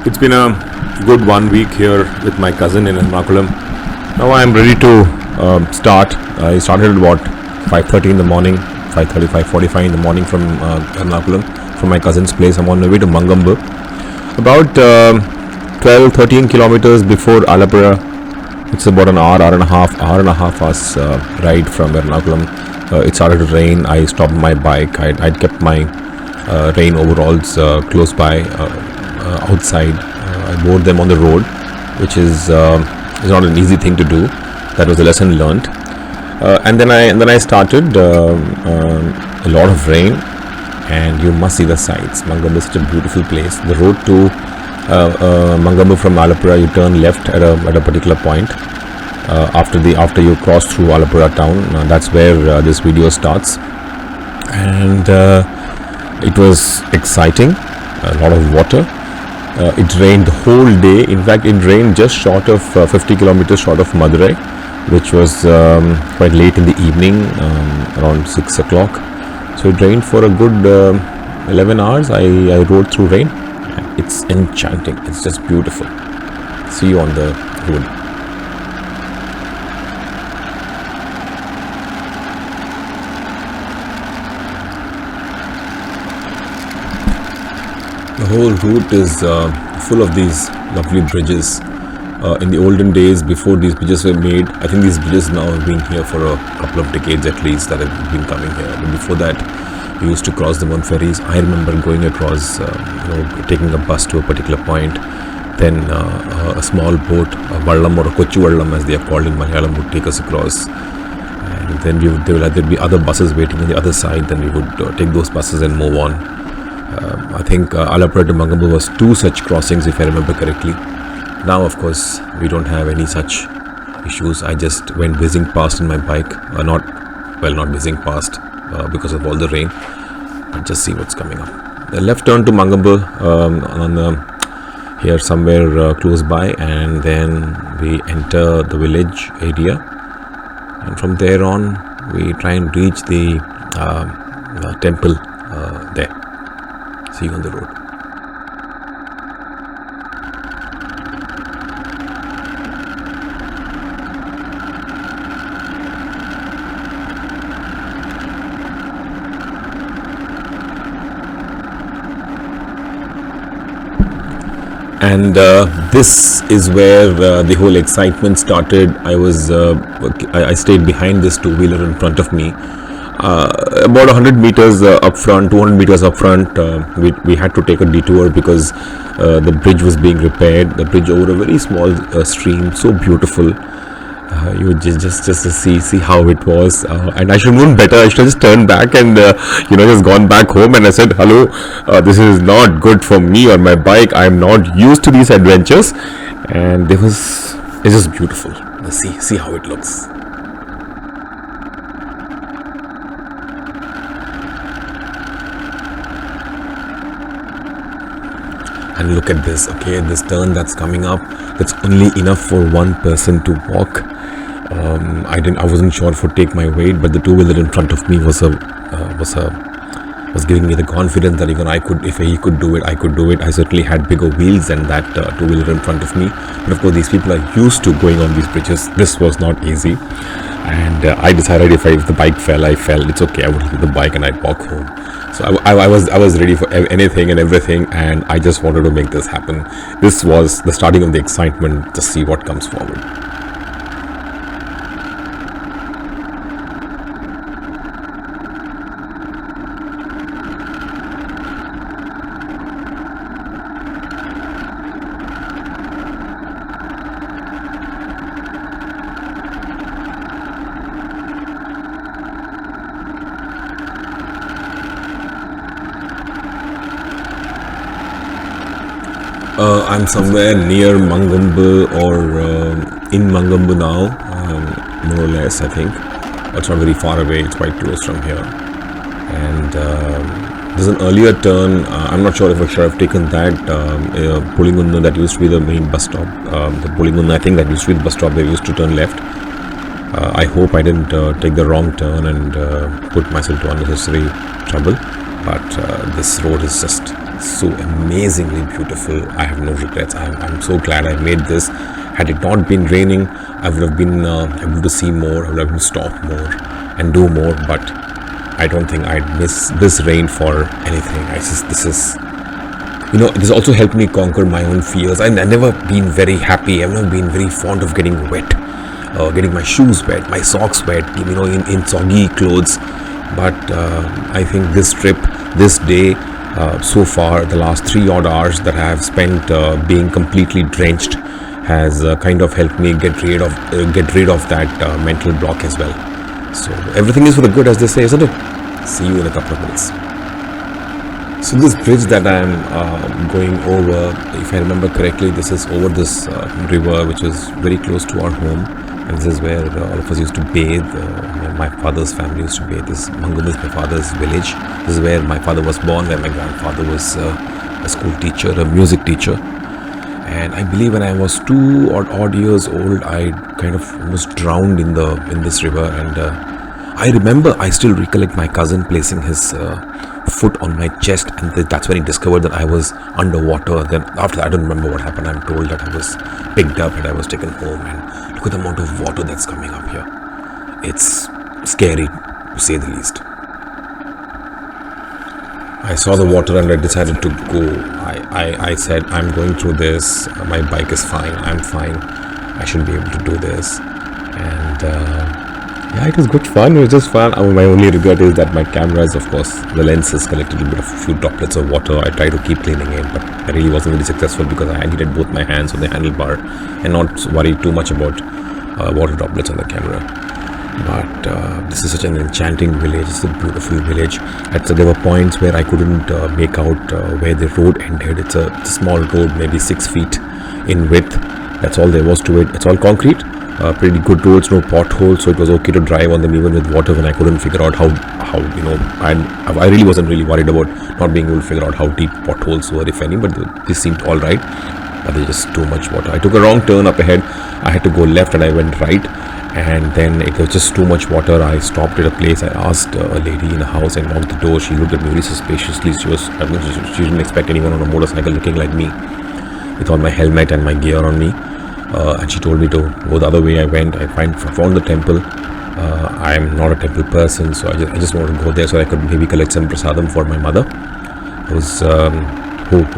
It's been a good 1 week here with my cousin in Ernakulam. Now I am ready to start. I started at about 5:30 in the morning, 5:30, 5:45 in the morning from Ernakulam, from my cousin's place. I'm on my way to Monkompu. About 12, 13 kilometers before Allapuzha. It's about an hour and a half hours ride from Ernakulam. It started to rain. I stopped my bike. I'd kept my rain overalls close by outside. I wore them on the road, which is not an easy thing to do. That was a lesson learned. And then I started. A lot of rain, and you must see the sights. Monkompu is such a beautiful place. The road to Monkompu from Allapuzha, you turn left at a particular point. After you cross through Allapuzha town, that's where this video starts. And it was exciting. A lot of water. It rained the whole day. In fact, it rained just short of 50 kilometers short of Madurai, which was quite late in the evening, around 6 o'clock. So it rained for a good 11 hours. I rode through rain. It's enchanting. It's just beautiful. See you on the road. The whole route is full of these lovely bridges. In the olden days, before these bridges were made, I think these bridges now have been here for a couple of decades at least that have been coming here. But before that, we used to cross them on ferries. I remember going across, taking a bus to a particular point. Then a small boat, a vallam or a kochu vallam as they are called in Malayalam, would take us across. And then there'd be other buses waiting on the other side. Then we would take those buses and move on. I think Allapuzha to Moncompu was 2 such crossings, if I remember correctly. Now, of course, we don't have any such issues. I just went whizzing past in my bike. Not whizzing past because of all the rain. But just see what's coming up. The left turn to Moncompu here somewhere close by, and then we enter the village area. And from there on, we try and reach the temple there. See you on the road. And this is where the whole excitement started. I stayed behind this two-wheeler in front of me. About 100 meters up front, 200 meters up front, we had to take a detour because the bridge was being repaired. The bridge over a very small stream, so beautiful. You would just to see how it was, and I should have known better. I should have just turned back and just gone back home. And I said, "Hello, this is not good for me or my bike. I am not used to these adventures." And it's just beautiful. See how it looks. And look at this, okay, this turn that's coming up, that's only enough for one person to walk. I wasn't sure if it would take my weight, but the two-wheeler in front of me was giving me the confidence that even if he could do it, I could do it. I certainly had bigger wheels than that two-wheeler in front of me. But of course, these people are used to going on these bridges. This was not easy. And I decided if the bike fell, I fell. It's okay, I would leave the bike and I'd walk home. So I was ready for anything and everything, and I just wanted to make this happen. This was the starting of the excitement to see what comes forward. I'm somewhere near Monkompu or in Monkompu now, more or less, I think. It's not very far away, it's quite close from here. And there's an earlier turn, I'm not sure if I should have taken that, Pulingunnu, that used to be the main bus stop. The Pulingunnu, I think that used to be the bus stop, they used to turn left. I hope I didn't take the wrong turn and put myself to unnecessary trouble. But this road is just so amazingly beautiful. I have no regrets. I'm so glad I made this. Had it not been raining, I would have been able to see more. I would have been to stop more and do more. But I don't think I'd miss this rain for anything. This also helped me conquer my own fears. I've never been very happy. I've never been very fond of getting wet, getting my shoes wet, my socks wet, in soggy clothes. But I think this trip, this day, so far, the last 3 odd hours that I have spent being completely drenched has kind of helped me get rid of that mental block as well. So everything is for the good, as they say, isn't it? See you in a couple of minutes. So this bridge that I am going over, if I remember correctly, this is over this river which is very close to our home, and this is where all of us used to bathe. My father's family used to bathe. Monkompu is my father's village. This is where my father was born, where my grandfather was a school teacher, a music teacher. And I believe when I was 2 odd years old, I kind of almost drowned in this river. And I still recollect my cousin placing his foot on my chest, and that's when he discovered that I was underwater. Then after that, I don't remember what happened. I'm told that I was picked up and I was taken home, and look at the amount of water that's coming up here. It's scary, to say the least. I saw the water and I decided to go. I said, I'm going through this. My bike is fine. I'm fine. I should be able to do this. And yeah, it was good fun. It was just fun. My only regret is that my cameras, of course, the lens has collected a few droplets of water. I tried to keep cleaning it, but I really wasn't really successful because I needed both my hands on the handlebar and not worry too much about water droplets on the camera. But this is such an enchanting village. It's a beautiful village. There were points where I couldn't make out where the road ended. It's a small road, maybe 6 feet in width. That's all there was to it. It's all concrete. Pretty good roads, no potholes, so it was okay to drive on them even with water when I couldn't figure out how I really wasn't really worried about not being able to figure out how deep potholes were, if any, but this seemed all right. But there's just too much water. I took a wrong turn up ahead. I had to go left and I went right, and then it was just too much water. I stopped at a place. I asked a lady in a house and knocked the door. She looked at me very suspiciously. She didn't expect anyone on a motorcycle looking like me with all my helmet and my gear on me. And she told me to go the other way. I went. I found the temple. I'm not a temple person, so I just wanted to go there so I could maybe collect some prasadam for my mother, who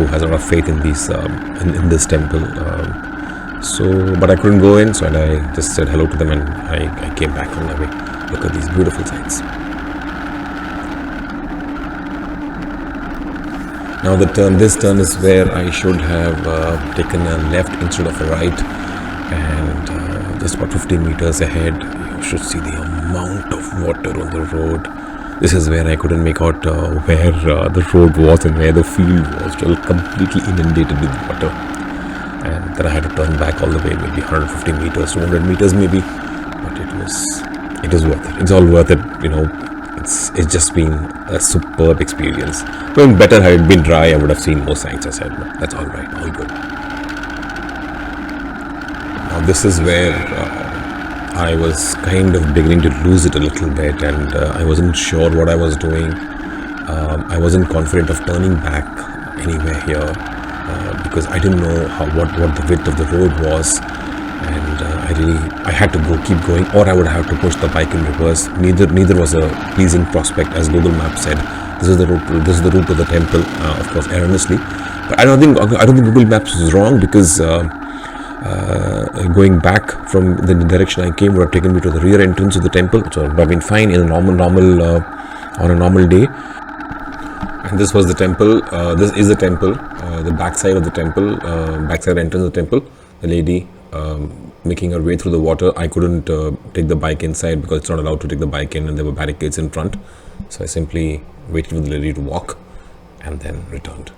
has a lot of faith in in this temple. But I couldn't go in, so I just said hello to them and I came back on my way. Look at these beautiful sights. Now this turn is where I should have taken a left instead of a right, and just about 15 meters ahead you should see the amount of water on the road. This is where I couldn't make out where the road was and where the field was. It was completely inundated with water, and then I had to turn back all the way, maybe 150 meters, 200 meters maybe, but it is worth it. It's all worth it, It's just been a superb experience. Going better had it been dry, I would have seen more sights, I said, but that's all right, all good. Now this is where I was kind of beginning to lose it a little bit, and I wasn't sure what I was doing. I wasn't confident of turning back anywhere here because I didn't know what the width of the road was. And I had to keep going, or I would have to push the bike in reverse. Neither was a pleasing prospect, as Google Maps said. This is the route to the temple, of course, erroneously. But I don't think Google Maps was wrong, because going back from the direction I came would have taken me to the rear entrance of the temple, which would have been fine in a on a normal day. And this was the temple. This is the temple. The backside of the temple, backside entrance of the temple. The lady making her way through the water. I couldn't take the bike inside because it's not allowed to take the bike in, and there were barricades in front. So I simply waited for the lady to walk and then returned.